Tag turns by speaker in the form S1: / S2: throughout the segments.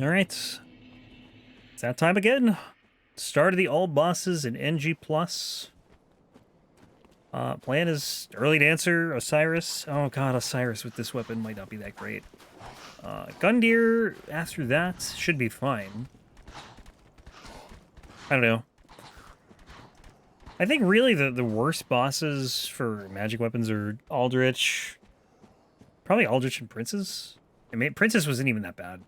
S1: Alright. It's that time again. Start of the all bosses in NG+. Plan is early dancer, Oceiros. Oh god, Oceiros with this weapon might not be that great. Gundyr after that should be fine. I don't know. I think really the worst bosses for magic weapons are Aldrich. Probably Aldrich and Princess. I mean, Princess wasn't even that bad.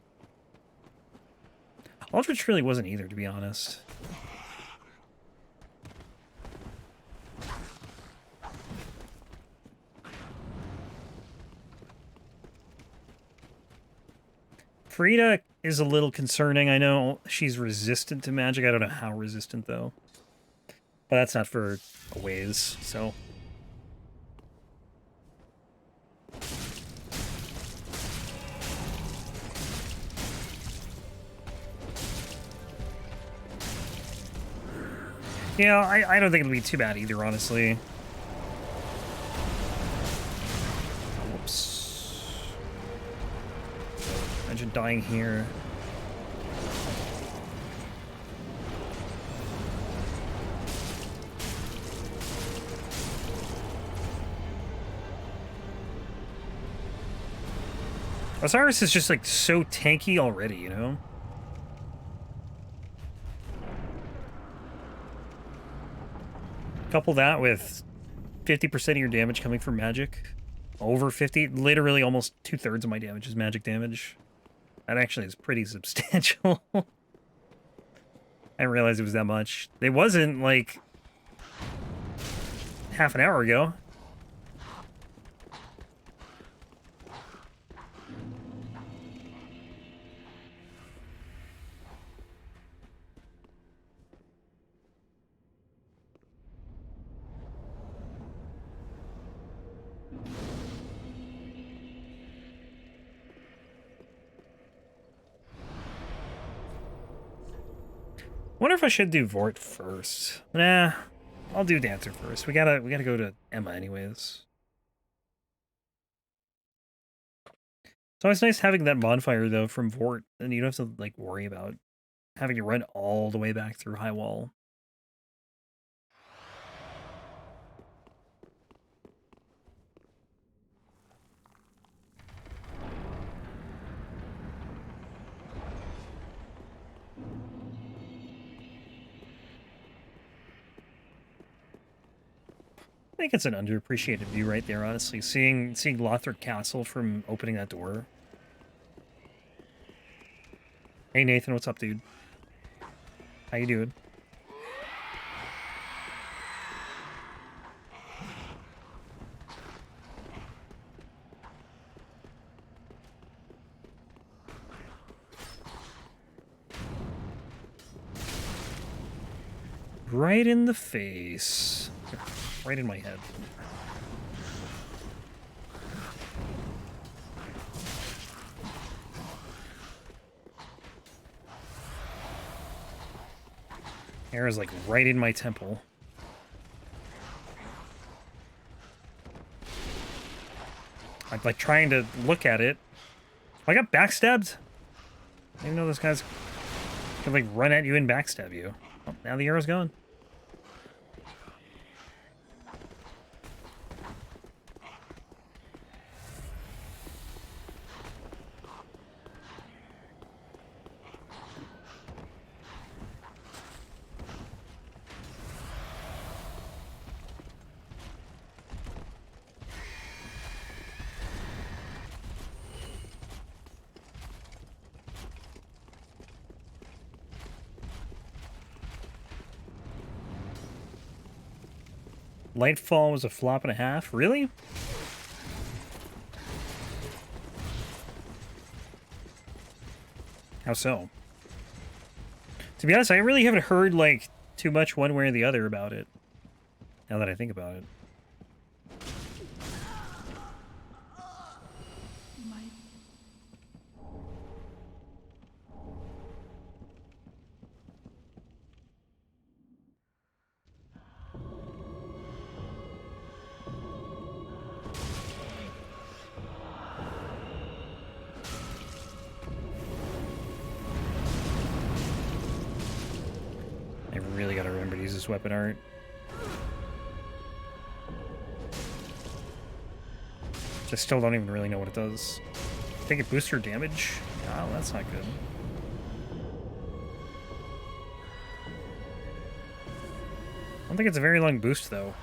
S1: Aldrich really wasn't either, to be honest. Frida is a little concerning. I know she's resistant to magic. I don't know how resistant, though. But that's not for a ways, so... Yeah, I don't think it'll be too bad either, honestly. Whoops. Imagine dying here. Oceiros is just, like, so tanky already, you know? Couple that with 50% of your damage coming from magic. Over 50, literally almost 2/3 of my damage is magic damage. That actually is pretty substantial. I didn't realize it was that much. It wasn't, like, half an hour ago. Wonder if I should do Vordt first. Nah, I'll do Dancer first. We gotta go to Emma anyways. It's always nice having that bonfire though from Vordt, and you don't have to like worry about having to run all the way back through High Wall. I think it's an underappreciated view right there, honestly. Seeing Lothric Castle from opening that door. Hey Nathan, what's up, dude? How you doing? Right in the face. Right in my head. Arrow's like right in my temple. I'm like trying to look at it. I got backstabbed. I didn't know those guys could like run at you and backstab you. Oh, now the arrow's gone. Lightfall was a flop and a half? Really? How so? To be honest, I really haven't heard, like, too much one way or the other about it. Now that I think about it. use this weapon art. I still don't even really know what it does. I think it boosts your damage? Oh, that's not good. I don't think it's a very long boost, though.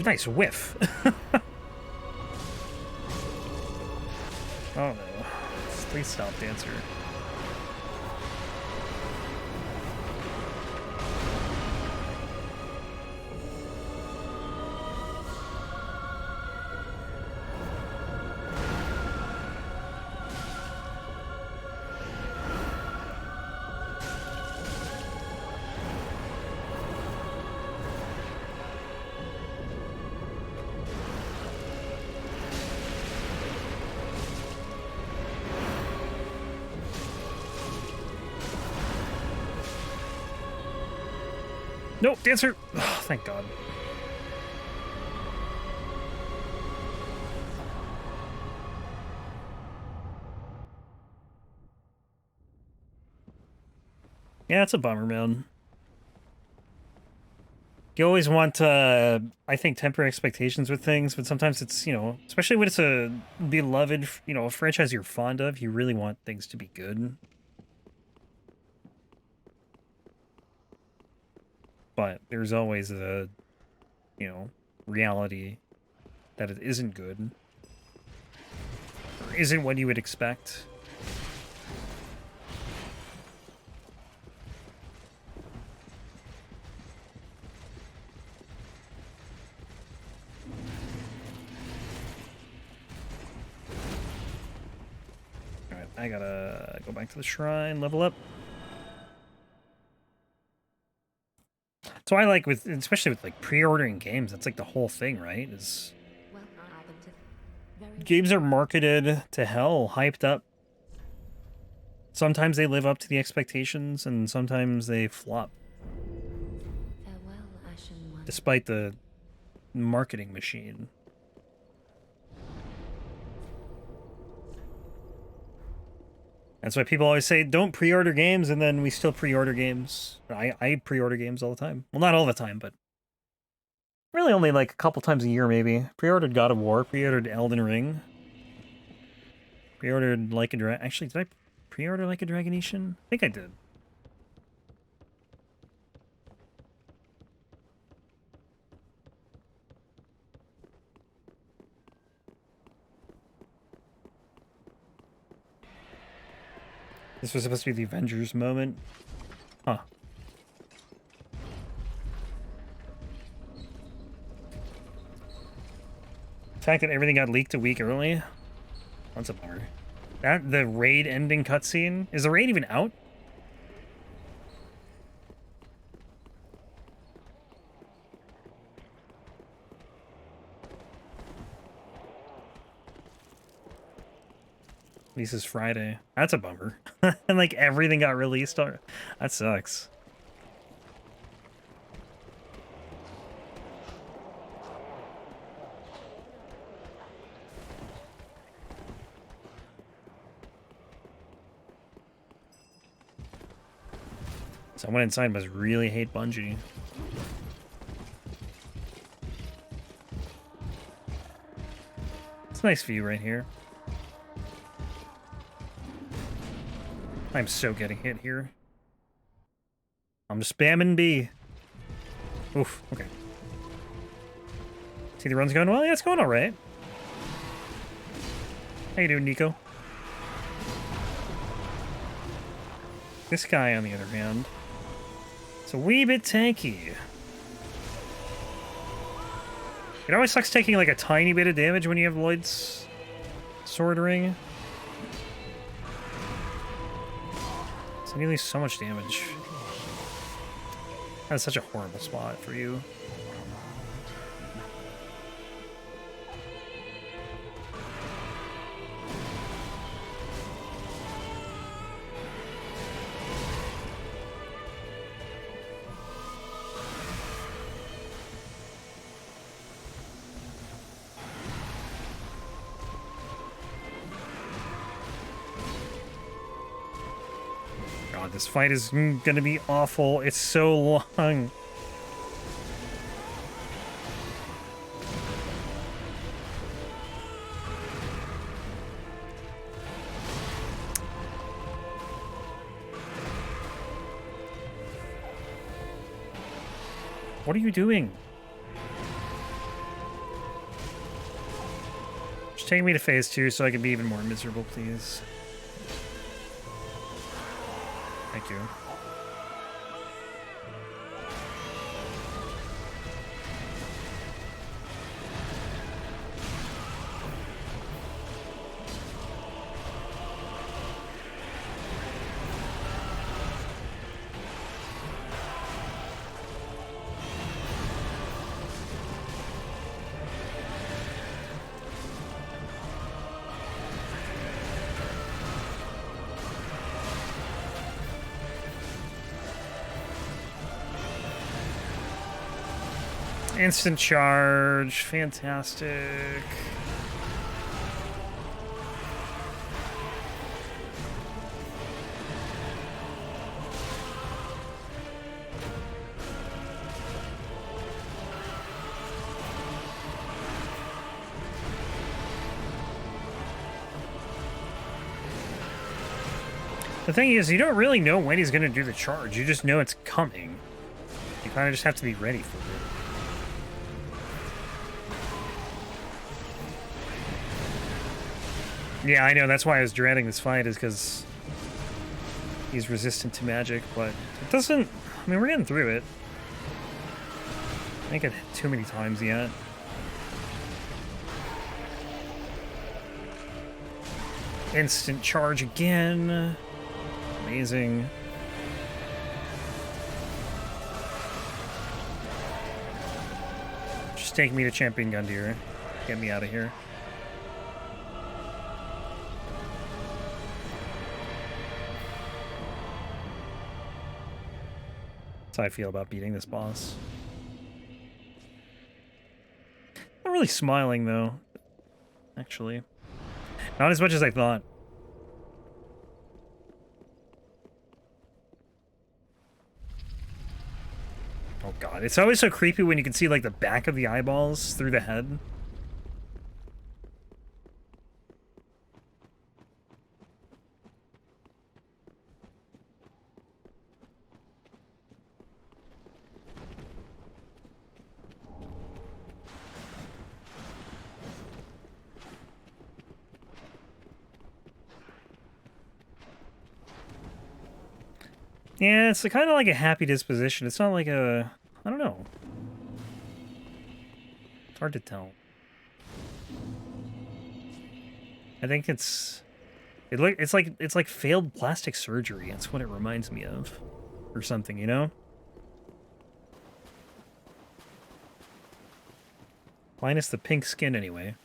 S1: Nice whiff. Oh no. Please stop, Dancer. Nope, Dancer! Oh, thank God. Yeah, it's a bummer, man. You always want to, I think, temper expectations with things, but sometimes it's, you know, especially when it's a beloved, you know, a franchise you're fond of, you really want things to be good. But there's always a, you know, reality that it isn't good. Or isn't what you would expect. Alright, I gotta go back to the shrine, level up. So I like with, especially with like pre-ordering games, that's like the whole thing, right? Is games are marketed to hell, hyped up. Sometimes they live up to the expectations, and sometimes they flop. Despite the marketing machine. That's why people always say, don't pre-order games, and then we still pre-order games. I pre-order games all the time. Well, not all the time, but really only like a couple times a year, maybe. Pre-ordered God of War, pre-ordered Elden Ring. Pre-ordered Like a Dragon. Actually, did I pre-order Like a Dragonation? I think I did. This was supposed to be the Avengers moment. Huh. The fact that everything got leaked a week early? That's a bummer. That, the raid ending cutscene? Is the raid even out? Releases Friday. That's a bummer. And like everything got released on... That sucks. Someone inside must really hate Bungie. It's a nice view right here. I'm so getting hit here. I'm just spamming B. Oof, okay. See the run's going well? Yeah, it's going alright. How you doing, Nico? This guy, on the other hand, it's a wee bit tanky. It always sucks taking like a tiny bit of damage when you have Lloyd's sword ring. dealing so much damage. That's such a horrible spot for you. This fight is gonna be awful. It's so long. What are you doing? Just take me to phase 2 so I can be even more miserable, please. Thank you. Instant charge, fantastic. The thing is, you don't really know when he's going to do the charge. You just know it's coming. You kind of just have to be ready for it. Yeah, I know, that's why I was dreading this fight, is because he's resistant to magic, but it doesn't... I mean, we're getting through it. I think it hit too many times yet. Instant charge again. Amazing. Just take me to Champion Gundyr. Get me out of here. That's how I feel about beating this boss. Not really smiling, though. Actually. Not as much as I thought. Oh god, it's always so creepy when you can see, like, the back of the eyeballs through the head. Yeah, it's kind of like a happy disposition. It's not like a... I don't know. It's hard to tell. I think it's... It's like failed plastic surgery. That's what it reminds me of. Or something, you know? Minus the pink skin, anyway.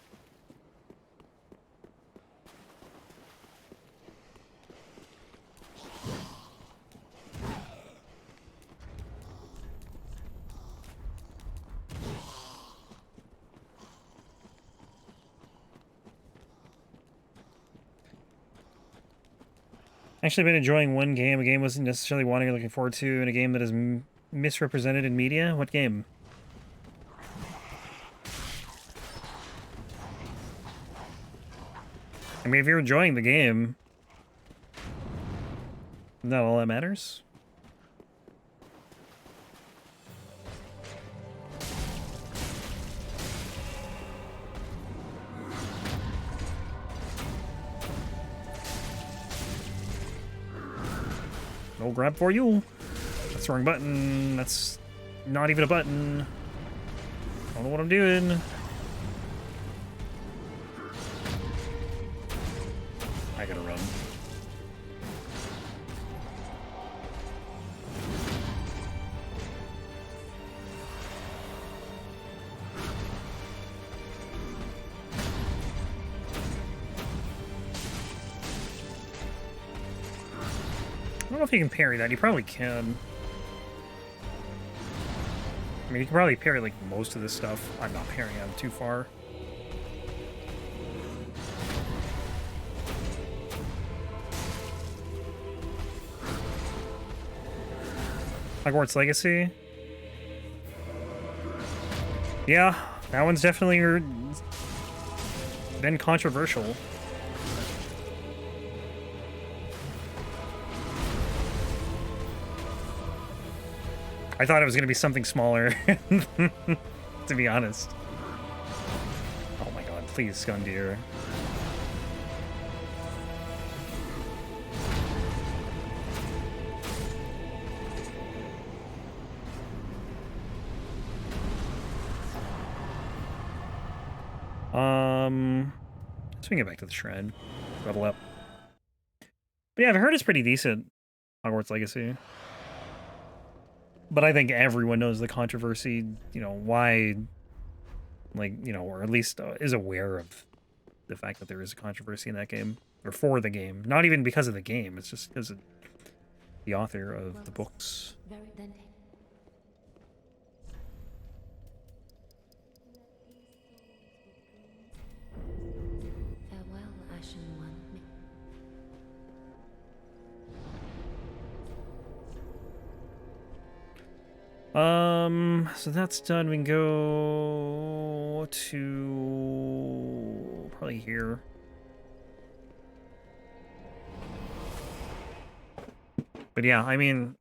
S1: Actually been enjoying one game. A game wasn't necessarily wanting or looking forward to, and a game that is misrepresented in media. What game? I mean, if you're enjoying the game, isn't that all that matters? No grab for you. That's the wrong button. That's not even a button. I don't know what I'm doing. I gotta run. don't know if you can parry that. You probably can. I mean, you can probably parry, like, most of this stuff. I'm not parrying out too far. Hogwarts Legacy. Yeah, that one's definitely been controversial. I thought it was going to be something smaller, to be honest. Oh my god, please, Gundyr. Swing it back to the Shred. Level up. But yeah, I've heard it's pretty decent, Hogwarts Legacy. But I think everyone knows the controversy, you know, why, like, you know, or at least is aware of the fact that there is a controversy in that game. Or for the game. Not even because of the game, it's just because of the author of the books. So that's done. We can go to probably here. But yeah, I mean,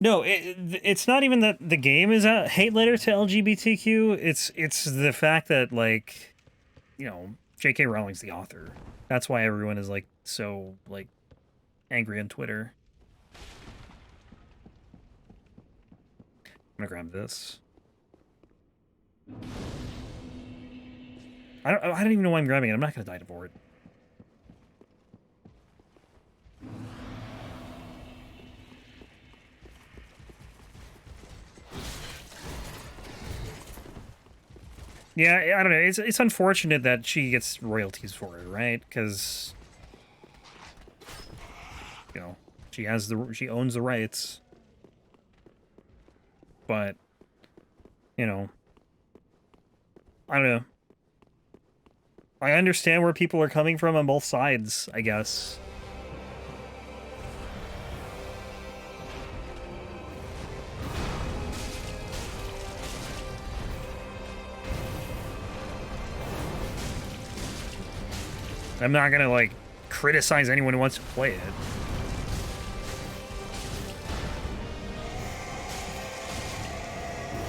S1: no, it's not even that the game is a hate letter to LGBTQ. It's the fact that, like, you know, J.K. Rowling's the author. That's why everyone is, like, so, like, angry on Twitter. I'm gonna grab this. I don't even know why I'm grabbing it. I'm not gonna die to Vordt. Yeah, I don't know. It's unfortunate that she gets royalties for it, right? Because, you know, she owns the rights. But, you know, I don't know. I understand where people are coming from on both sides, I guess. I'm not gonna, like, criticize anyone who wants to play it.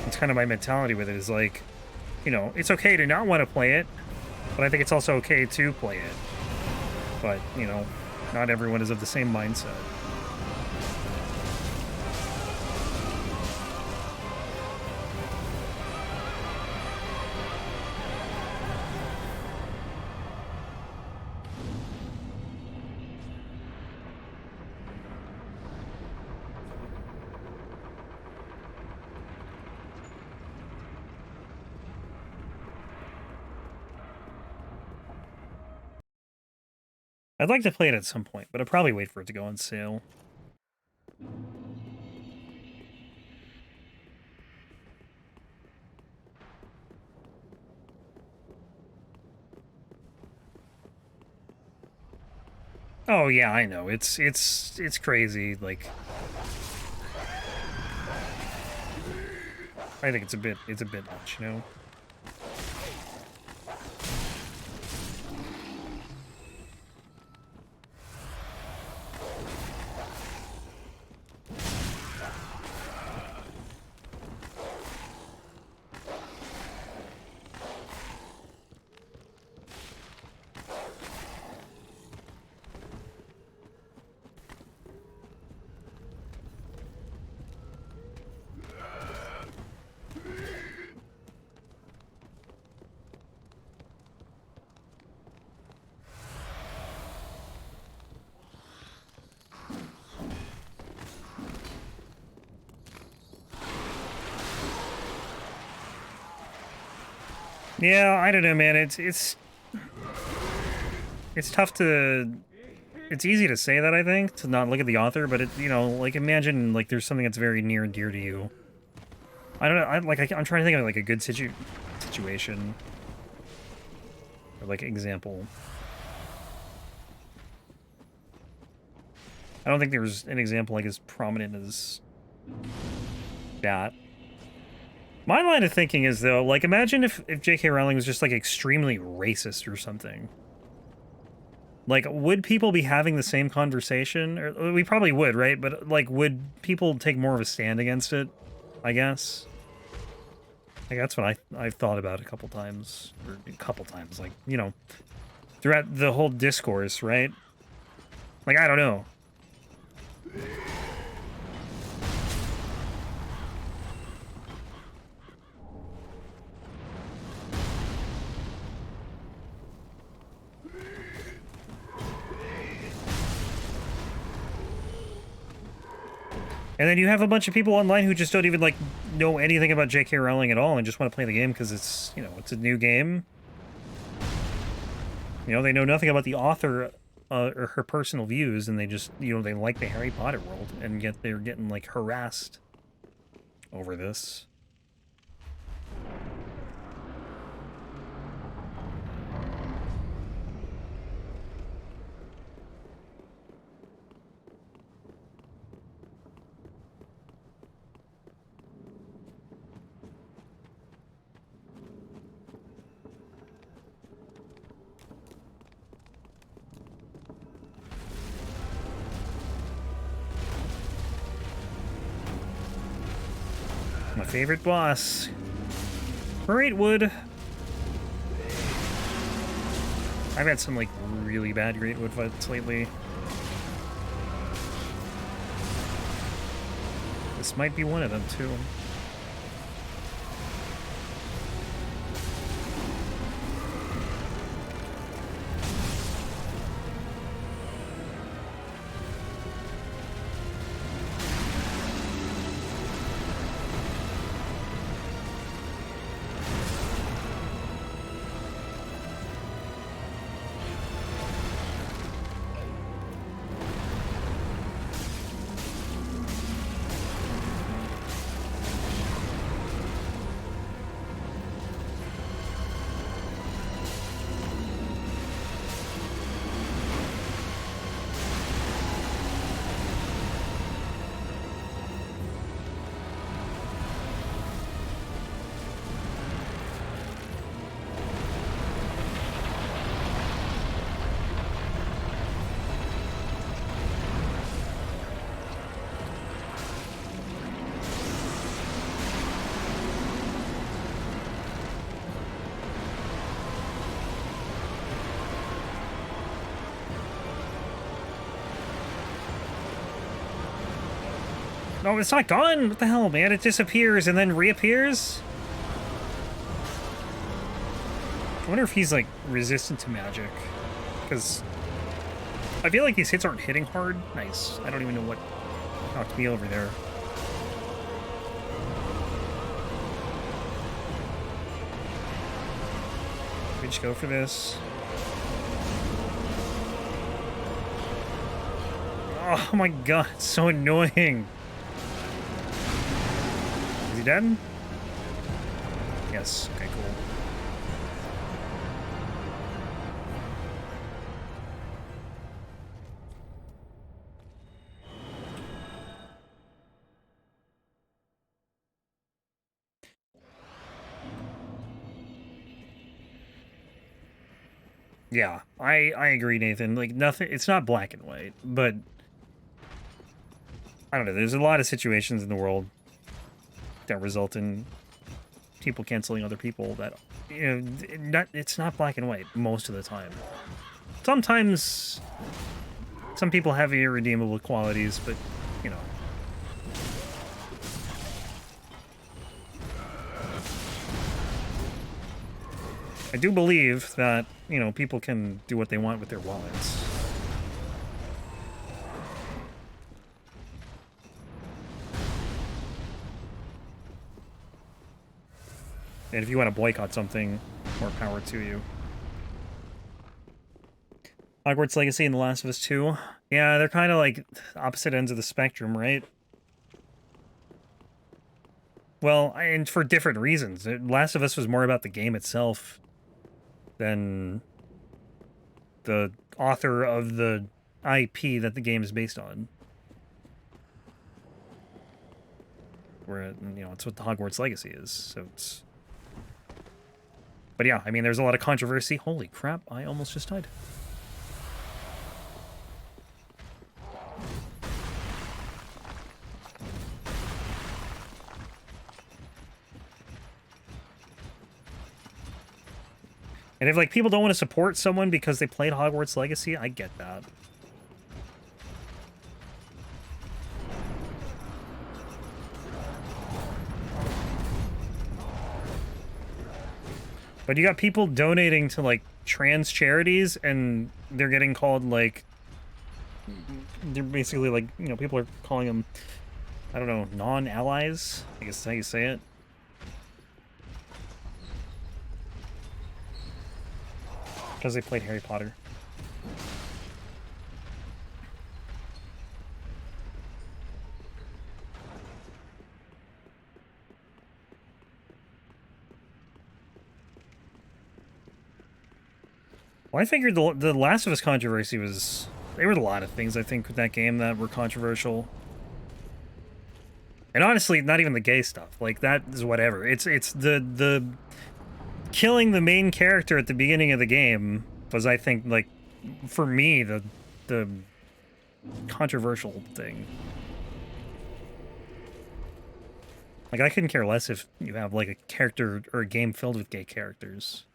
S1: It's kind of my mentality with it, is like, you know, it's okay to not want to play it, but I think it's also okay to play it. But, you know, not everyone is of the same mindset. I'd like to play it at some point, but I'll probably wait for it to go on sale. Oh yeah, I know. It's crazy. Like, I think it's a bit much, you know. Yeah, I don't know, man. It's tough to it's easy to say that, I think, to not look at the author, but it, you know, like, imagine, like, there's something that's very near and dear to you. I don't know, I'm trying to think of, like, a good situation. Or, like, example. I don't think there's an example, like, as prominent as that. My line of thinking is, though, like, imagine if J.K. Rowling was just, like, extremely racist or something. Like, would people be having the same conversation? Or, we probably would, right? But, like, would people take more of a stand against it, I guess? Like, that's what I've thought about a couple times. Or a couple times, like, you know, throughout the whole discourse, right? Like, I don't know. And then you have a bunch of people online who just don't even, like, know anything about J.K. Rowling at all and just want to play the game because it's, you know, it's a new game. You know, they know nothing about the author or her personal views, and they just, you know, they like the Harry Potter world, and yet they're getting, like, harassed over this. My favorite boss, Greatwood. I've had some, like, really bad Greatwood fights lately. This might be one of them, too. No, it's not gone! What the hell, man? It disappears and then reappears? I wonder if he's, like, resistant to magic. Because I feel like these hits aren't hitting hard. Nice. I don't even know what knocked me over there. We just go for this. Oh my god, it's so annoying. Is he dead? Yes. Okay, cool. Yeah, I agree, Nathan. Like, nothing, it's not black and white, but I don't know, there's a lot of situations in the world that result in people canceling other people that, you know, it's not black and white most of the time. Sometimes some people have irredeemable qualities, but, you know. I do believe that, you know, people can do what they want with their wallets. And if you want to boycott something, more power to you. Hogwarts Legacy and The Last of Us 2. Yeah, they're kind of like opposite ends of the spectrum, right? Well, and for different reasons. Last of Us was more about the game itself than the author of the IP that the game is based on. Where, you know, it's what the Hogwarts Legacy is, so it's... But yeah, I mean, there's a lot of controversy. Holy crap, I almost just died. And if, like, people don't want to support someone because they played Hogwarts Legacy, I get that. But you got people donating to, like, trans charities, and they're getting called, like... They're basically, like, you know, people are calling them, I don't know, non-allies? I guess that's how you say it. Because they played Harry Potter. Well, I figured the Last of Us controversy was... There were a lot of things, I think, with that game that were controversial. And honestly, not even the gay stuff. Like, that is whatever. It's the killing the main character at the beginning of the game was, I think, like, for me, the controversial thing. Like, I couldn't care less if you have, like, a character or a game filled with gay characters.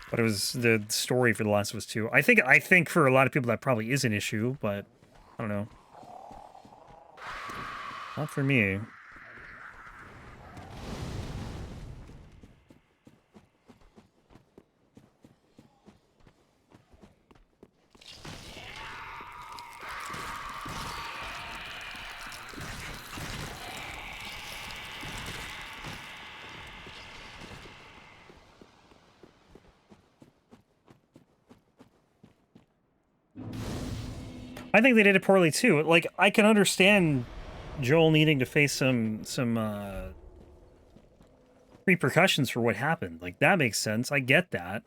S1: But it was the story for The Last of Us 2. I think for a lot of people that probably is an issue, but I don't know. Not for me. I think they did it poorly too. Like, I can understand Joel needing to face some repercussions for what happened. Like, that makes sense. I get that.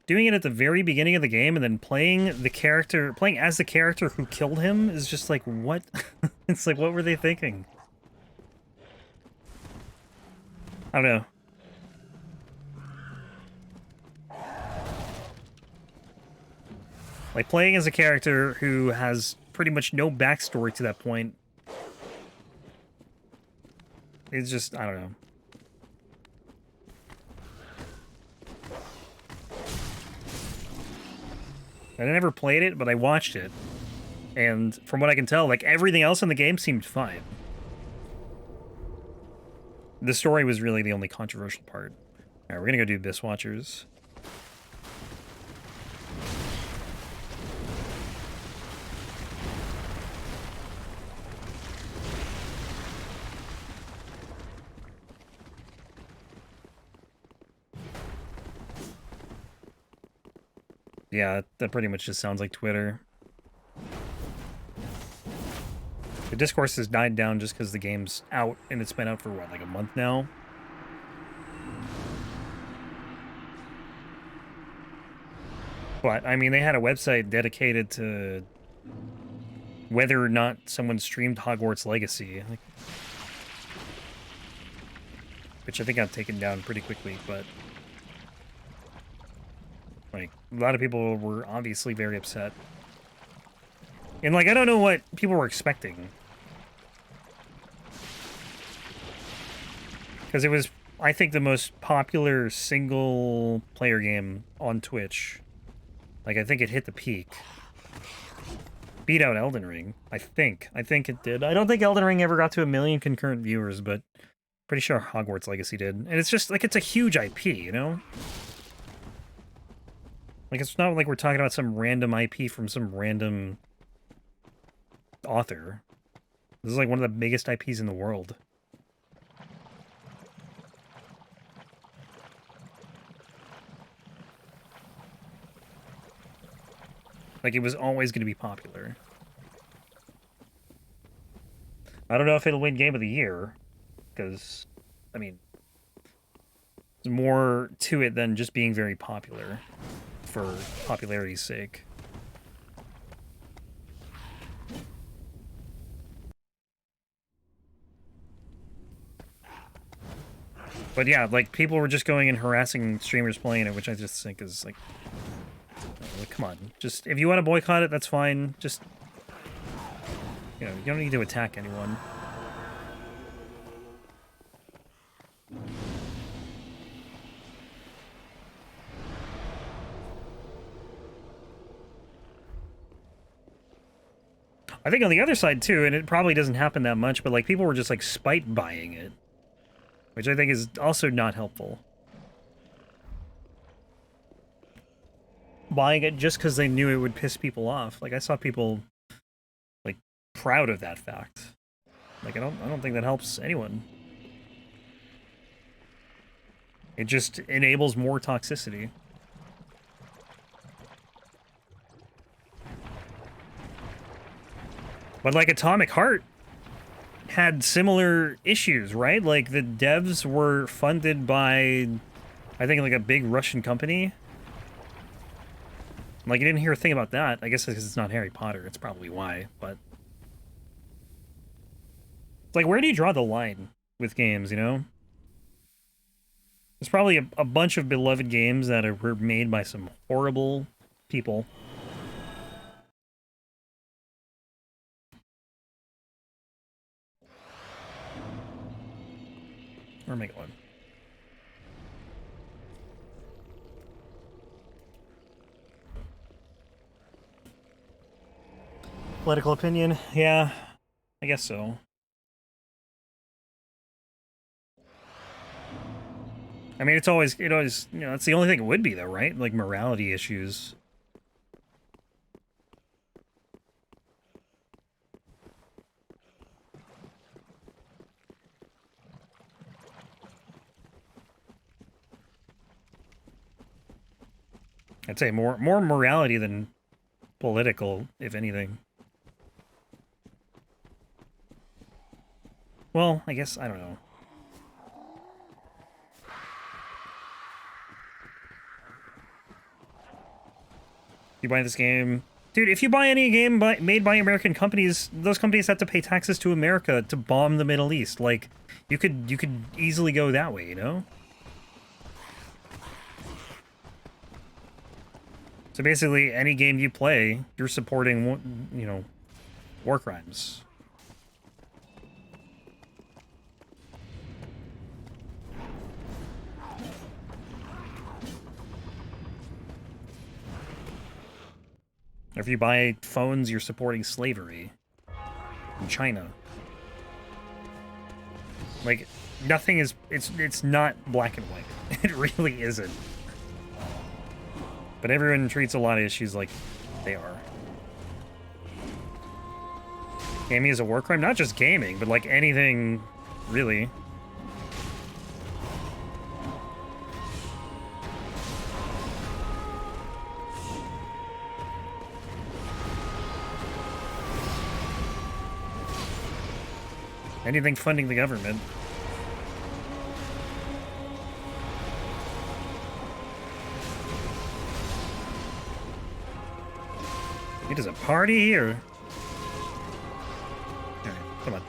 S1: Doing it at the very beginning of the game and then playing as the character who killed him is just like, what? It's like, what were they thinking? I don't know. Like, playing as a character who has pretty much no backstory to that point. It's just, I don't know. I never played it, but I watched it. And from what I can tell, like, everything else in the game seemed fine. The story was really the only controversial part. Alright, we're gonna go do Abyss Watchers. Yeah, that pretty much just sounds like Twitter. The discourse has died down just because the game's out, and it's been out for, what, like a month now? But, I mean, they had a website dedicated to whether or not someone streamed Hogwarts Legacy. Like, which I think got taken down pretty quickly, but... Like, a lot of people were obviously very upset. And, like, I don't know what people were expecting. Because it was, I think, the most popular single-player game on Twitch. Like, I think it hit the peak. Beat out Elden Ring, I think. I think it did. I don't think Elden Ring ever got to 1 million concurrent viewers, but pretty sure Hogwarts Legacy did. And it's just, like, it's a huge IP, you know? Like, it's not like we're talking about some random IP from some random author. This is, like, one of the biggest IPs in the world. Like, it was always going to be popular. I don't know if it'll win Game of the Year, because, I mean, there's more to it than just being very popular for popularity's sake. But yeah, like, people were just going and harassing streamers playing it, which I just think is, like, come on. Just, if you want to boycott it, that's fine. Just, you know, you don't need to attack anyone. I think on the other side, too, and it probably doesn't happen that much, but, like, people were just, like, spite buying it. Which I think is also not helpful. Buying it just because they knew it would piss people off. Like, I saw people, like, proud of that fact. Like, I don't think that helps anyone. It just enables more toxicity. But, like, Atomic Heart had similar issues, right? Like, the devs were funded by, I think, like, a big Russian company. Like, you didn't hear a thing about that. I guess because it's not Harry Potter. It's probably why, but... It's like, where do you draw the line with games, you know? There's probably a bunch of beloved games that were made by some horrible people. Where am I going? Political opinion? Yeah, I guess so. I mean, it always, you know, it's the only thing it would be, though, right? Like, morality issues. I'd say more morality than political, if anything. Well, I guess, I don't know. You buy this game... Dude, if you buy any game made by American companies, those companies have to pay taxes to America to bomb the Middle East. Like, you could easily go that way, you know? So basically, any game you play, you're supporting, you know, war crimes. Or if you buy phones, you're supporting slavery in China. Like, nothing is... It's not black and white. It really isn't. But everyone treats a lot of issues like they are. Gaming is a war crime? Not just gaming, but like anything, really. Anything funding the government. It is a party here. Alright, come on.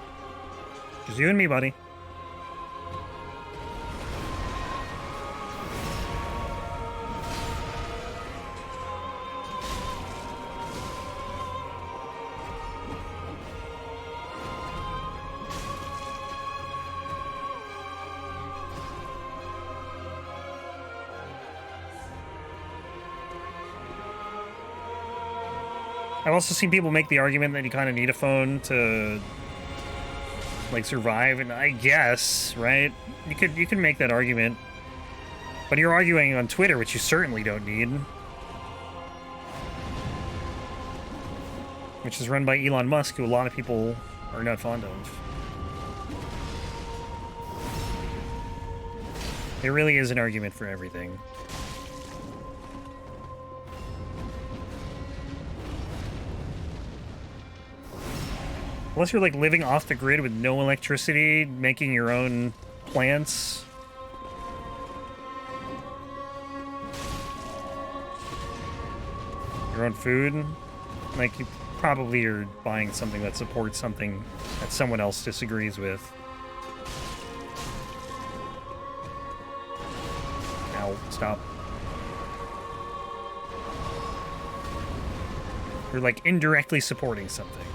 S1: Just you and me, buddy. I've also seen people make the argument that you kind of need a phone to, like, survive, and I guess, right? You could make that argument, but you're arguing on Twitter, which you certainly don't need, which is run by Elon Musk, who a lot of people are not fond of. There really is an argument for everything. Unless you're like living off the grid with no electricity, making your own plants. Your own food. Like, you probably are buying something that supports something that someone else disagrees with. Ow, stop. You're like indirectly supporting something.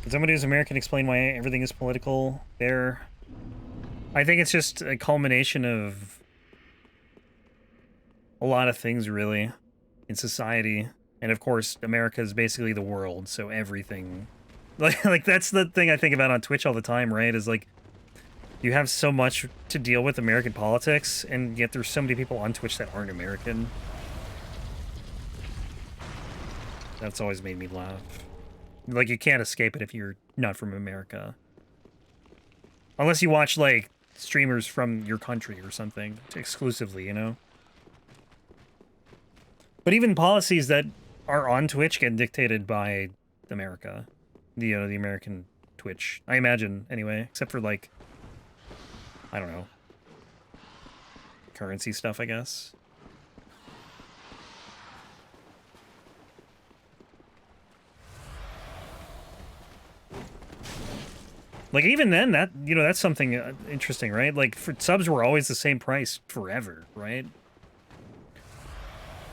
S1: Can somebody who's American explain why everything is political there? I think it's just a culmination of a lot of things, really, in society. And of course, America is basically the world, so everything... Like that's the thing I think about on Twitch all the time, right? Is like, you have so much to deal with American politics, and yet there's so many people on Twitch that aren't American. That's always made me laugh. Like, you can't escape it if you're not from America. Unless you watch, like, streamers from your country or something, exclusively, you know? But even policies that are on Twitch get dictated by America. The American Twitch. I imagine, anyway. Except for, like, I don't know. Currency stuff, I guess. Like, even then, that, you know, that's something interesting, right? Like, for subs were always the same price forever, right?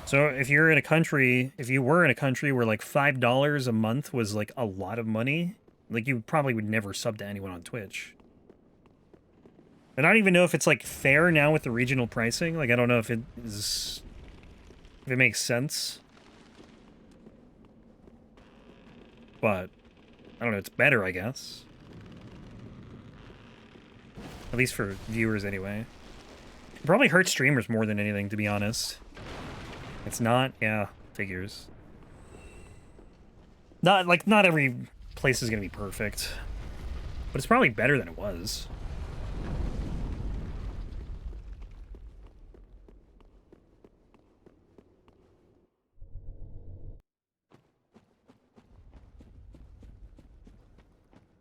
S1: So if you're in a country, if you were in a country where, like, $5 a month was, like, a lot of money, like, you probably would never sub to anyone on Twitch. And I don't even know if it's, like, fair now with the regional pricing. Like, I don't know if it is... if it makes sense. But, I don't know, it's better, I guess. At least for viewers, anyway. It probably hurts streamers more than anything, to be honest. It's not? Yeah, figures. Not every place is gonna be perfect. But it's probably better than it was.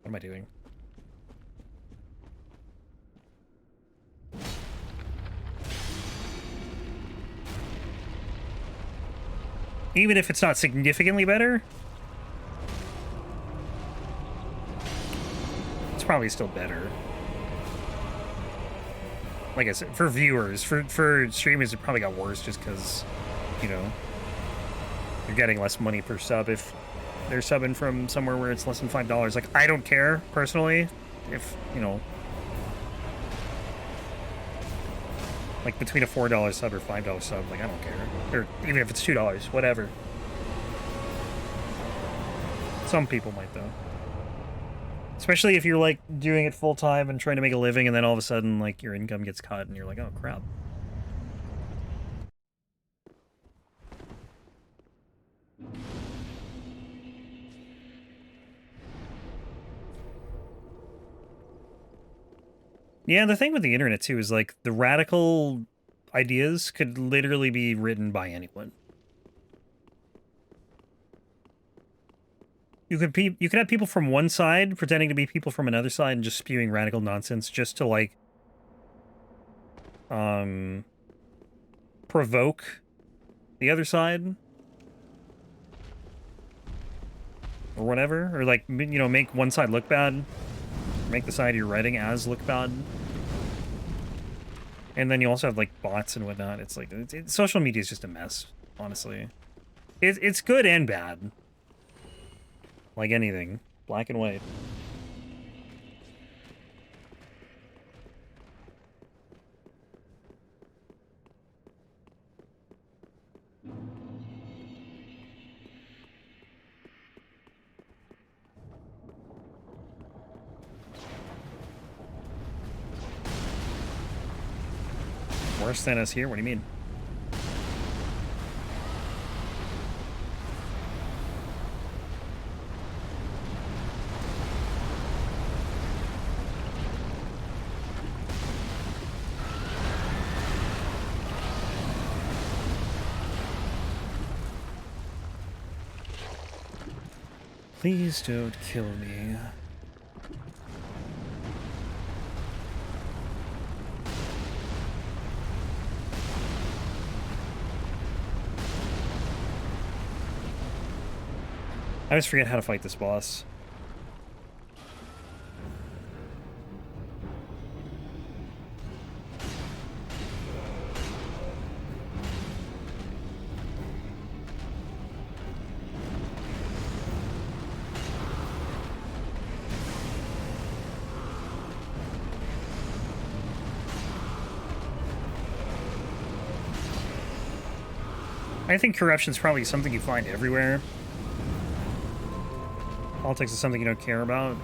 S1: What am I doing? Even if it's not significantly better, it's probably still better. Like I said, for viewers, for streamers, it probably got worse just because, you know, you're getting less money per sub if they're subbing from somewhere where it's less than $5. Like, I don't care, personally, if, you know, like, between a $4 sub or $5 sub, like, I don't care. Or even if it's $2, whatever. Some people might, though. Especially if you're, like, doing it full-time and trying to make a living, and then all of a sudden, like, your income gets cut, and you're like, oh, crap. Yeah, the thing with the internet, too, is, like, the radical ideas could literally be written by anyone. You could have people from one side pretending to be people from another side and just spewing radical nonsense just to, like, provoke the other side. Or whatever. Or, like, you know, make one side look bad. Make the side you're writing as look bad. And then you also have, like, bots and whatnot. It's like, social media is just a mess, honestly. It's good and bad. Like anything. Black and white. Worse than us here? What do you mean? Please don't kill me. I always forget how to fight this boss. I think corruption's probably something you find everywhere. Politics is something you don't care about.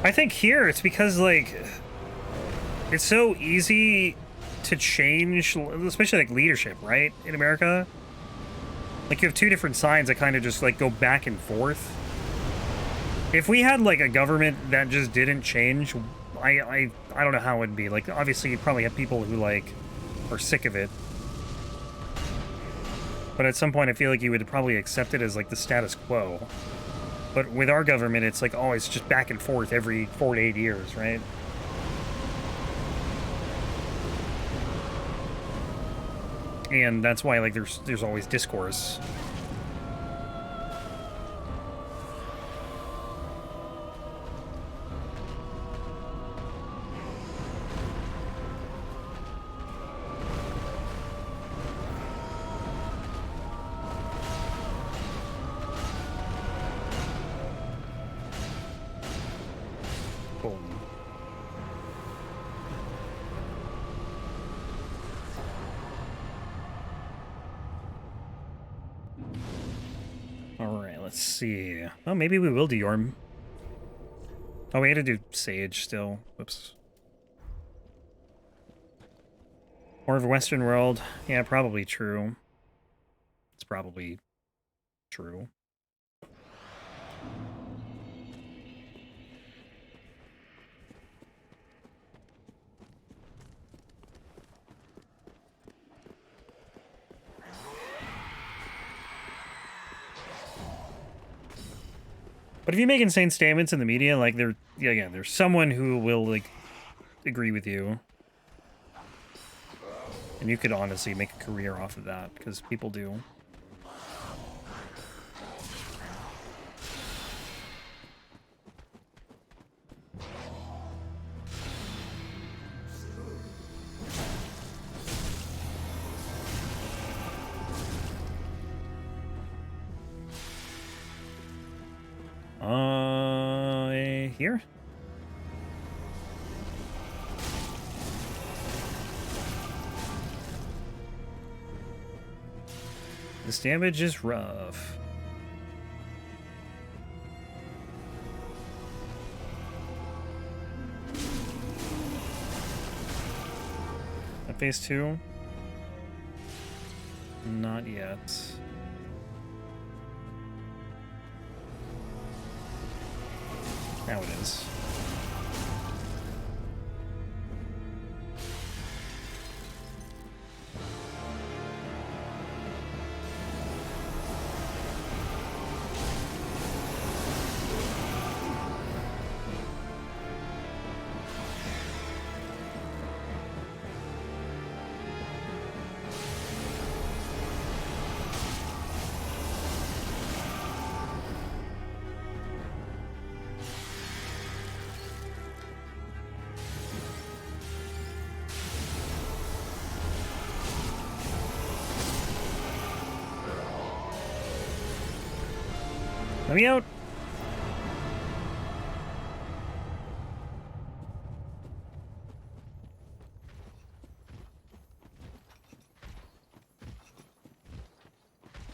S1: I think here it's because, like, it's so easy to change, especially like leadership, right? In America, like you have two different sides that kind of just like go back and forth. If we had like a government that just didn't change, I don't know how it would be. Like, obviously you'd probably have people who like are sick of it, but at some point I feel like you would probably accept it as like the status quo. But with our government, it's like, oh, it's just back and forth every 4 to 8 years, right? And that's why, like, there's always discourse. Let's see. Oh, maybe we will do Yhorm. Oh, we had to do Sage still. Whoops. More of a Western world. Yeah, probably true. It's probably true. But if you make insane statements in the media, like, there's someone who will, like, agree with you. And you could honestly make a career off of that, because people do. Here? This damage is rough. At phase 2? Not yet. Now it is. Let me out.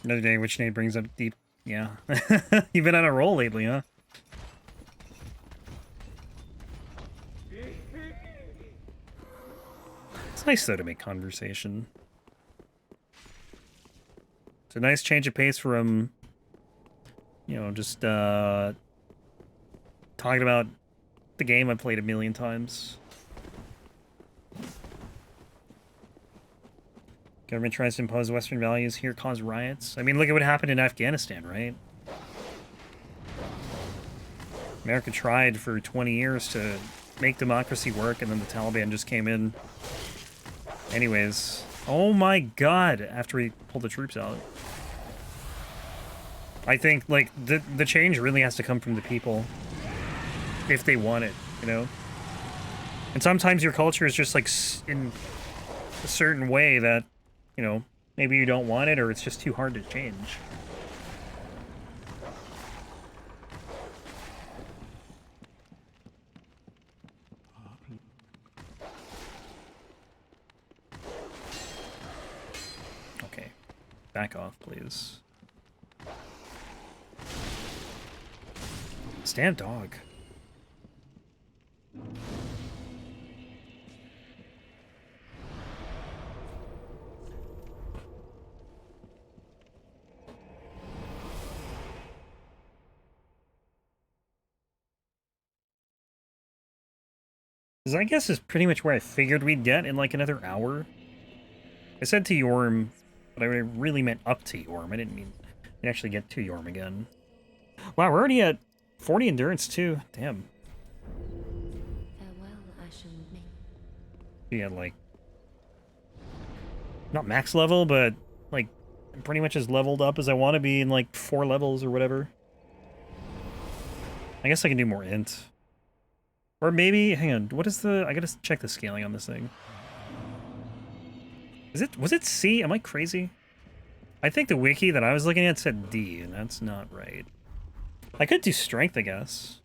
S1: Another day which Nate brings up deep. Yeah. You've been on a roll lately, huh? It's nice, though, to make conversation. It's a nice change of pace from, you know, just, talking about the game I played a million times. Government tries to impose Western values here, cause riots. I mean, look at what happened in Afghanistan, right? America tried for 20 years to make democracy work, and then the Taliban just came in. Anyways. Oh my god, after we pulled the troops out. I think, like, the change really has to come from the people. If they want it, you know? And sometimes your culture is just, like, in a certain way that, you know, maybe you don't want it, or it's just too hard to change. Okay. Back off, please. Stand dog. This, I guess, is pretty much where I figured we'd get in, like, another hour. I said to Yhorm, but I really meant up to Yhorm. I didn't mean to actually get to Yhorm again. Wow, we're already at 40 endurance, too. Damn.
S2: Farewell, Ashen Ming.
S1: Yeah, like... not max level, but, like, pretty much as leveled up as I want to be in, like, 4 levels or whatever. I guess I can do more int. Or maybe, hang on, what is the... I gotta check the scaling on this thing. Was it C? Am I crazy? I think the wiki that I was looking at said D, and that's not right. I could do strength, I guess.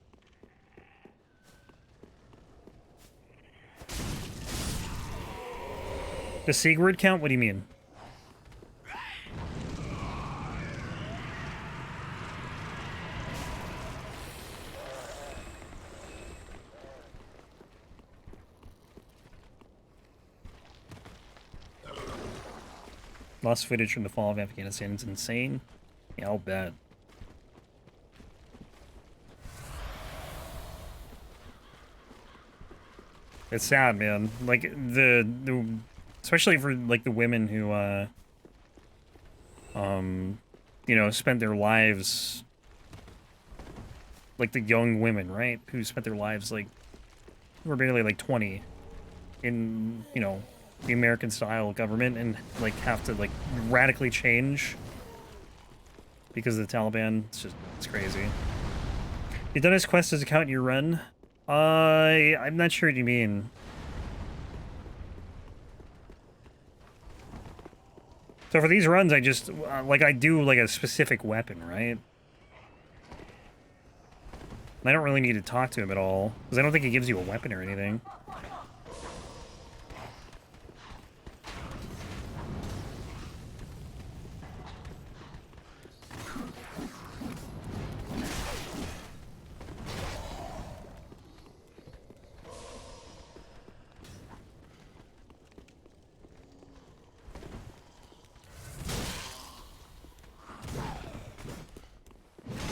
S1: Does Sigurd count? What do you mean? Lost footage from the fall of Afghanistan is insane. Yeah, I'll bet. It's sad, man. Like, the especially for, like, the women who, you know, spent their lives, like, the young women, right? Who spent their lives, like, who were barely, like, 20 in, you know, the American-style government and, like, have to, like, radically change because of the Taliban. It's crazy. You done his quest as a count in your run? I'm not sure what you mean. So for these runs, I just, like, I do, like, a specific weapon, right? And I don't really need to talk to him at all, because I don't think he gives you a weapon or anything.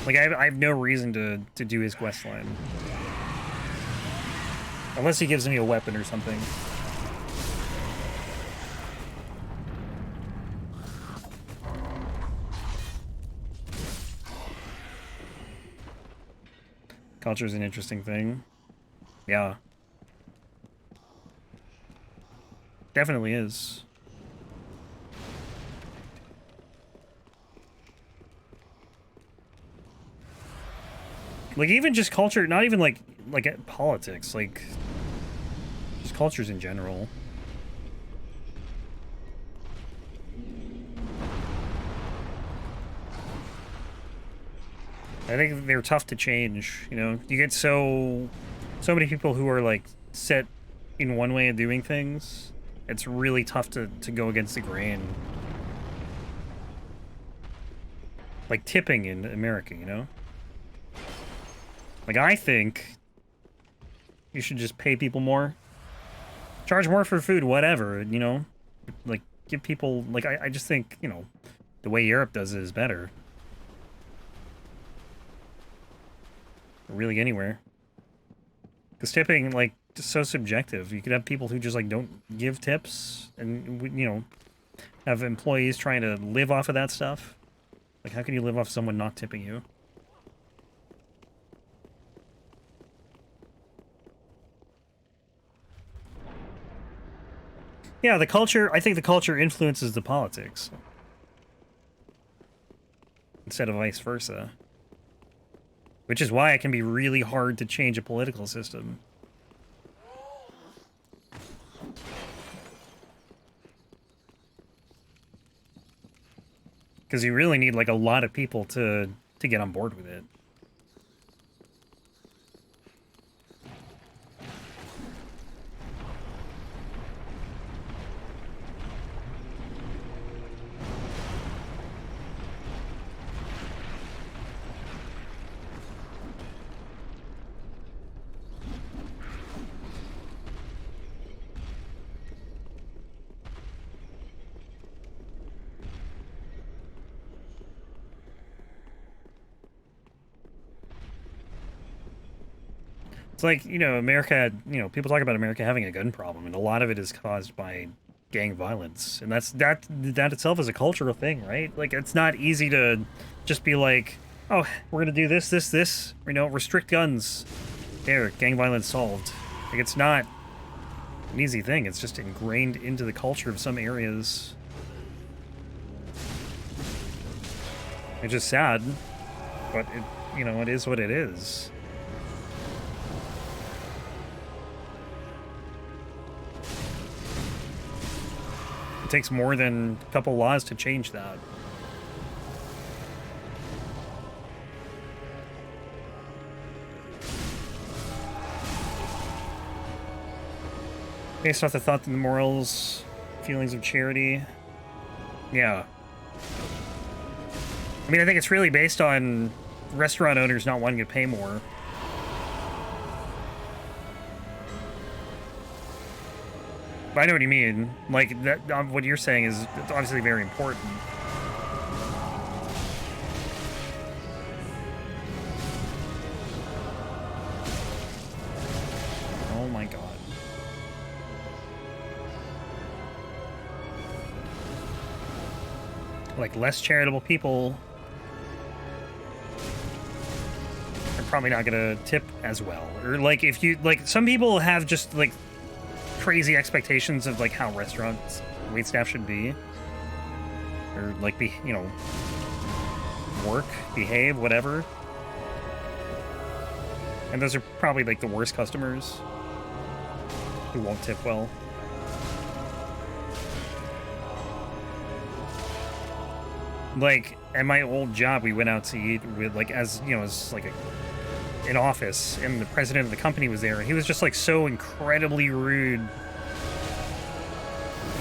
S1: Like, I have no reason to do his quest line. Unless he gives me a weapon or something. Culture is an interesting thing. Yeah. Definitely is. Like, even just culture, not even, like politics, like, just cultures in general. I think they're tough to change, you know? You get so many people who are, like, set in one way of doing things. It's really tough to go against the grain. Like tipping in America, you know? Like, I think you should just pay people more. Charge more for food, whatever, you know? Like, give people... Like, I just think, you know, the way Europe does it is better. Really anywhere. Because tipping, like, is so subjective. You could have people who just, like, don't give tips and, you know, have employees trying to live off of that stuff. Like, how can you live off someone not tipping you? Yeah, the culture, I think the culture influences the politics. Instead of vice versa. Which is why it can be really hard to change a political system. Because you really need, like, a lot of people to get on board with it. It's like, you know, America, you know, people talk about America having a gun problem, and a lot of it is caused by gang violence. And that itself is a cultural thing, right? Like, it's not easy to just be like, oh, we're gonna do this, you know, restrict guns. There, gang violence solved. Like, it's not an easy thing. It's just ingrained into the culture of some areas. It's just sad, but it, you know, it is what it is. It takes more than a couple laws to change that. Based off the thought and the morals, feelings of charity. Yeah. I mean, I think it's really based on restaurant owners not wanting to pay more. But I know what you mean. Like, that, what you're saying is obviously very important. Oh my god. Like, less charitable people are probably not gonna tip as well. Or, like, if you, like, some people have just, like, crazy expectations of, like, how restaurants waitstaff should be. Or, like, be, you know, work, behave, whatever. And those are probably, like, the worst customers who won't tip well. Like, at my old job, we went out to eat with, like, as, you know, as, like, an office, and the president of the company was there. He was just, like, so incredibly rude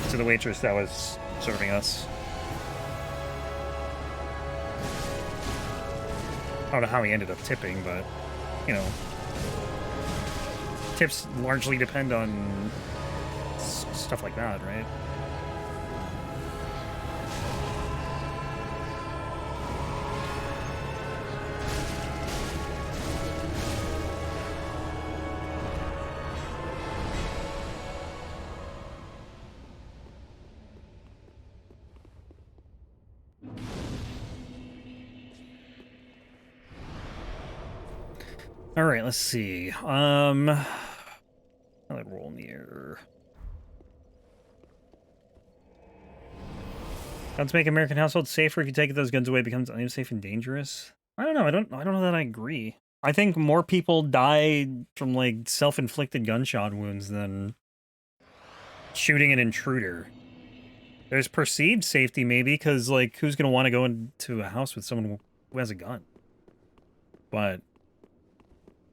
S1: to the waitress that was serving us. I don't know how he ended up tipping, but, you know, tips largely depend on stuff like that, right? All right, let's see. Another Wolnir. Guns make American households safer. If you take those guns away, it becomes unsafe and dangerous. I don't know. I don't know that I agree. I think more people die from, like, self-inflicted gunshot wounds than shooting an intruder. There's perceived safety, maybe, because, like, who's gonna want to go into a house with someone who has a gun? But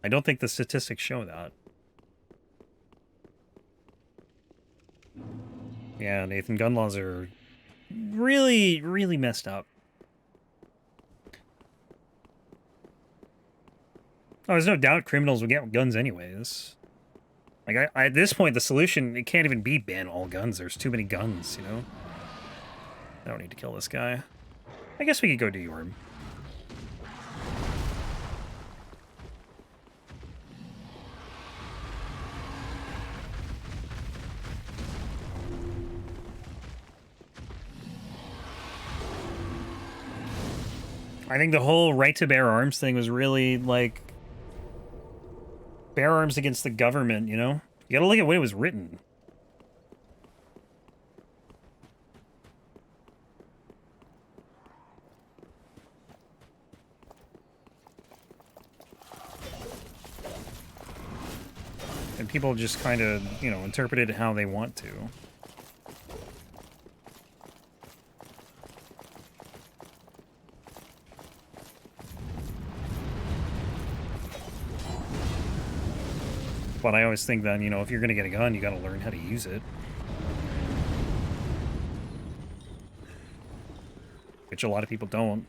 S1: I don't think the statistics show that. Yeah, Nathan, gun laws are really, really messed up. Oh, there's no doubt criminals will get guns anyways. Like, at this point, the solution, it can't even be ban all guns. There's too many guns, you know? I don't need to kill this guy. I guess we could go to Yhorm. I think the whole right to bear arms thing was really, like, bear arms against the government, you know? You gotta look at when it was written. And people just kind of, you know, interpret it how they want to. But I always think that, you know, if you're gonna get a gun, you gotta learn how to use it. Which a lot of people don't.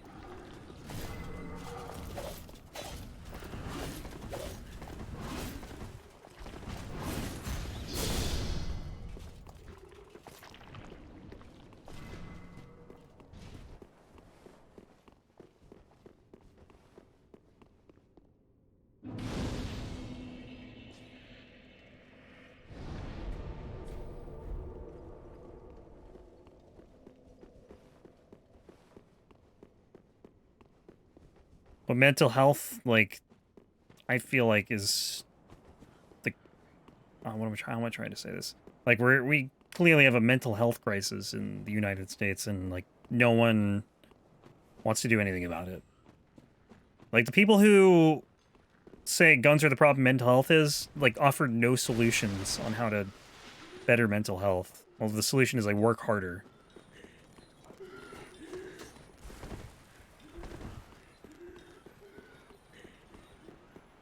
S1: But mental health, like, I feel like is the what am I trying to say this? Like, we clearly have a mental health crisis in the United States, and like no one wants to do anything about it. Like, the people who say guns are the problem, mental health is, like, offer no solutions on how to better mental health. Well, the solution is like work harder.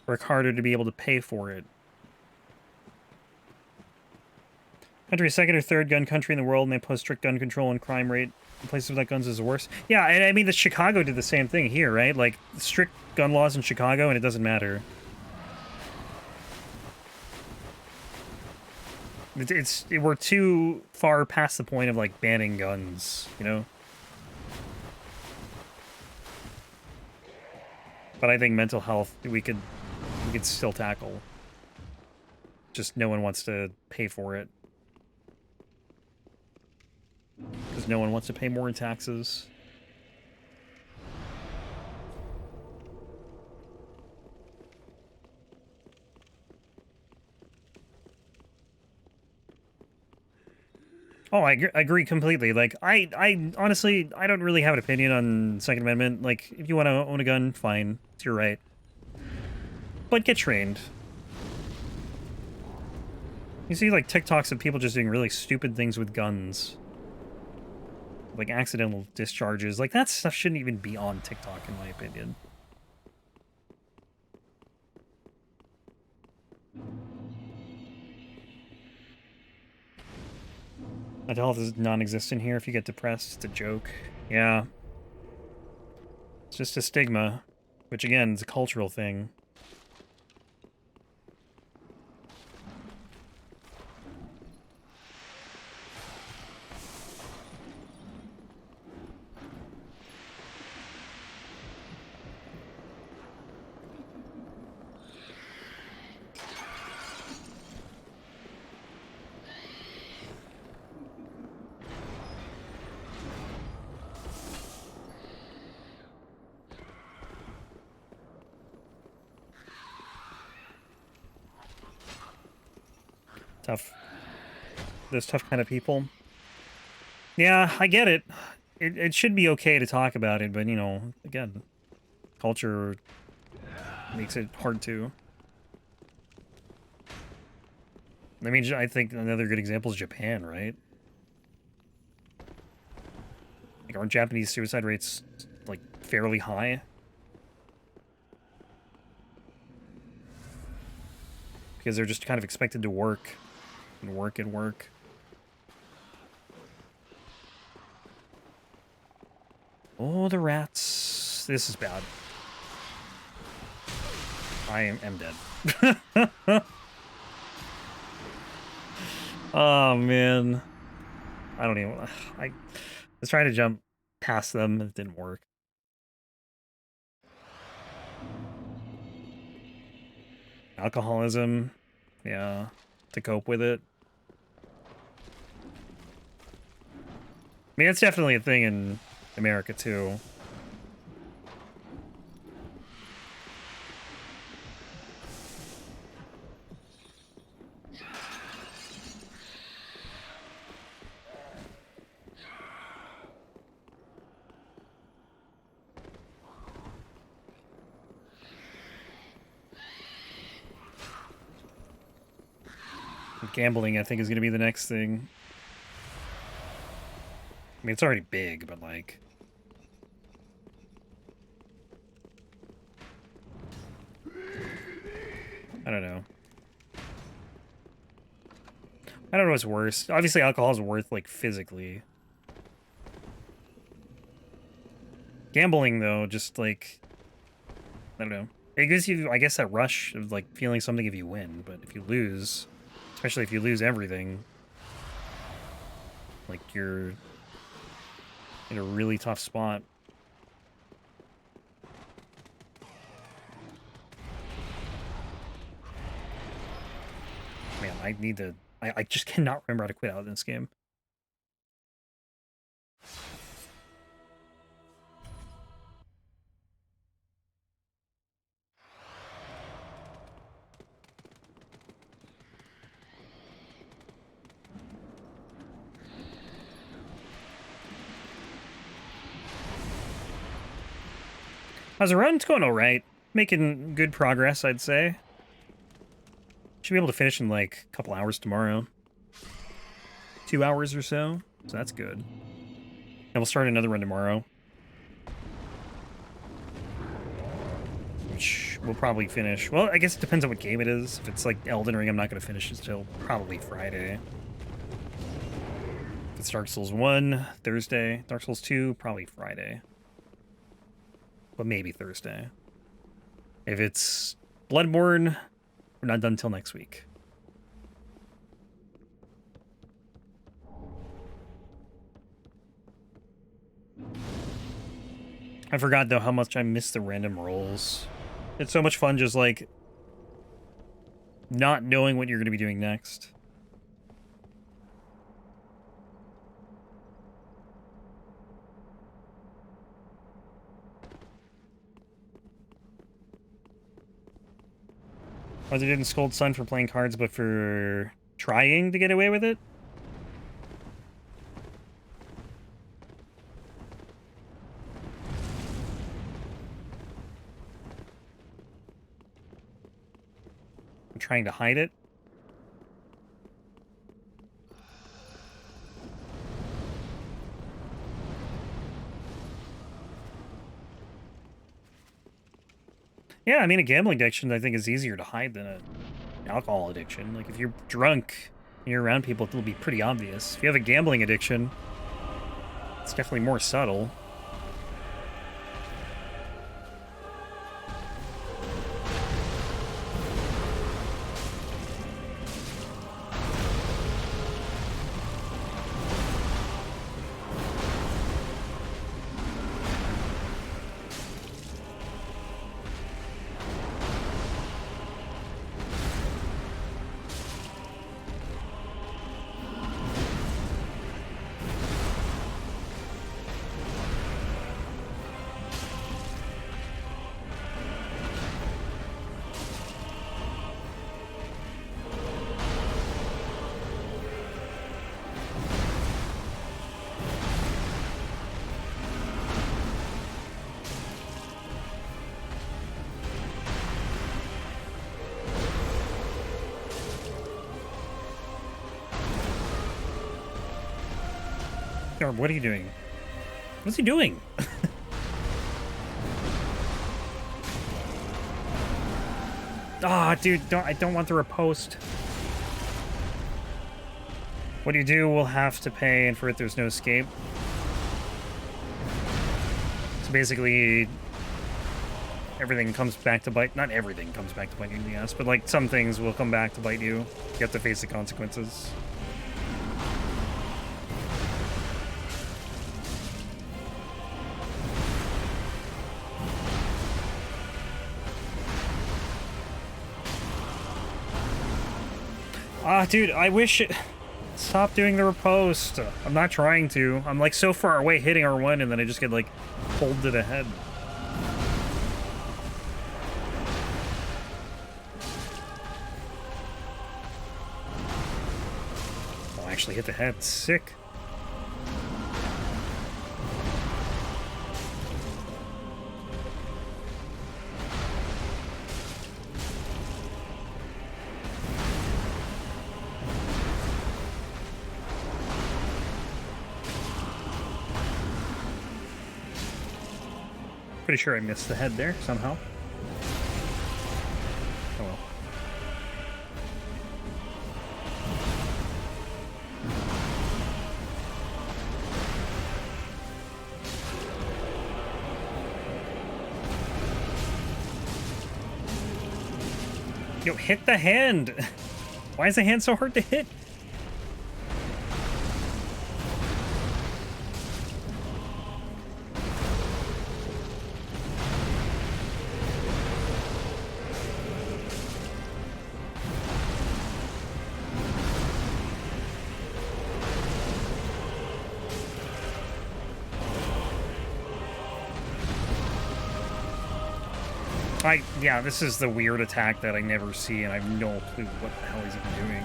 S1: Work harder to be able to pay for it. Country is second or third gun country in the world, and they impose strict gun control and crime rate. In places without guns is worse. Yeah, and I mean, the Chicago did the same thing here, right? Like, strict gun laws in Chicago, and it doesn't matter. We're too far past the point of, like, banning guns, you know? But I think mental health, we could still tackle. Just no one wants to pay for it. Because no one wants to pay more in taxes. Oh, I agree completely. Like, I honestly, I don't really have an opinion on Second Amendment. Like, if you want to own a gun, fine. It's your right. But get trained. You see, like, TikToks of people just doing really stupid things with guns. Like, accidental discharges. Like, that stuff shouldn't even be on TikTok, in my opinion. Mental health is non-existent here. If you get depressed, it's a joke. Yeah. It's just a stigma, which, again, is a cultural thing. Tough. Those tough kind of people. Yeah, I get it. It should be okay to talk about it, but, you know, again, culture makes it hard to. I mean, I think another good example is Japan, right? Like, aren't Japanese suicide rates, like, fairly high? Because they're just kind of expected to work and work and work. Oh, the rats. This is bad. I am dead. Oh, man. I don't even... I was trying to jump past them, and it didn't work. Alcoholism. Yeah. To cope with it. I mean, it's definitely a thing in America, too. Gambling, I think, is going to be the next thing. I mean, it's already big, but, like... I don't know. I don't know what's worse. Obviously, alcohol is worth, like, physically. Gambling, though, just, like... I don't know. It gives you, I guess, that rush of, like, feeling something if you win, but if you lose... Especially if you lose everything, like, you're in a really tough spot. Man, I need to... I just cannot remember how to quit out in this game. How's the run? It's going alright. Making good progress, I'd say. Should be able to finish in, like, a couple hours tomorrow. 2 hours or so. So that's good. And we'll start another run tomorrow. Which we'll probably finish. Well, I guess it depends on what game it is. If it's, like, Elden Ring, I'm not going to finish until probably Friday. If it's Dark Souls 1, Thursday. Dark Souls 2, probably Friday. But maybe Thursday. If it's Bloodborne, we're not done until next week. I forgot, though, how much I miss the random rolls. It's so much fun just, like, not knowing what you're going to be doing next. Or they didn't scold Sun for playing cards, but for trying to get away with it? I'm trying to hide it? Yeah, I mean, a gambling addiction, I think, is easier to hide than an alcohol addiction. Like, if you're drunk and you're around people, it'll be pretty obvious. If you have a gambling addiction, it's definitely more subtle. Yhorm, what are you doing? What's he doing? Ah, dude, I don't want the riposte. What you do will have to pay, and for it there's no escape. So basically, everything comes back to bite. Not everything comes back to bite you in the ass, but like some things will come back to bite you. You have to face the consequences. Ah, dude, I wish it... Stop doing the riposte. I'm not trying to. I'm like so far away hitting R1 and then I just get like pulled to the head. Oh, I actually hit the head. Sick. Pretty sure I missed the head there somehow. Oh well. Yo, hit the hand! Why is the hand so hard to hit? Yeah, this is the weird attack that I never see, and I have no clue what the hell he's even doing.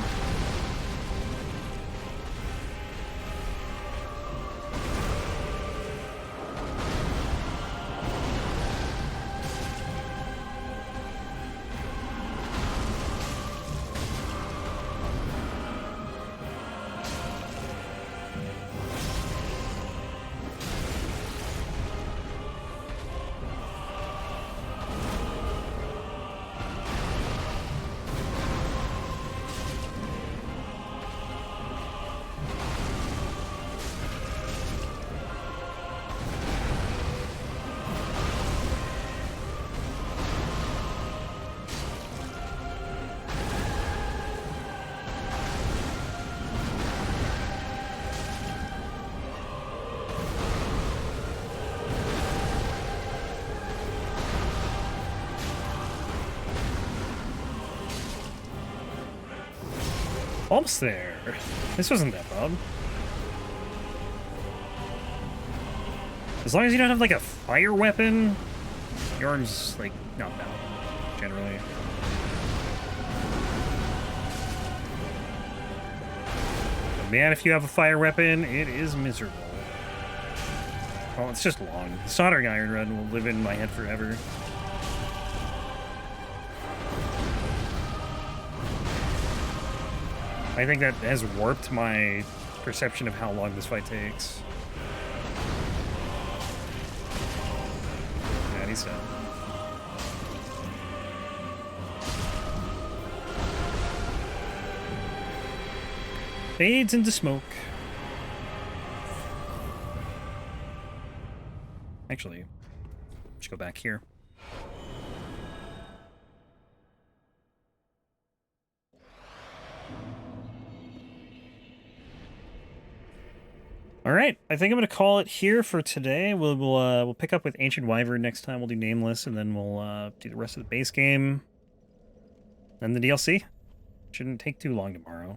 S1: Almost there. This wasn't that bad. As long as you don't have like a fire weapon, Yhorm's like not bad, generally. But man, if you have a fire weapon, it is miserable. Well, it's just long. The soldering iron run will live in my head forever. I think that has warped my perception of how long this fight takes. Yeah, he's done. Fades into smoke. Actually, let's go back here. All right, I think I'm gonna call it here for today. We'll pick up with Ancient Wyvern next time. We'll do Nameless, and then we'll do the rest of the base game, and the DLC. Shouldn't take too long tomorrow.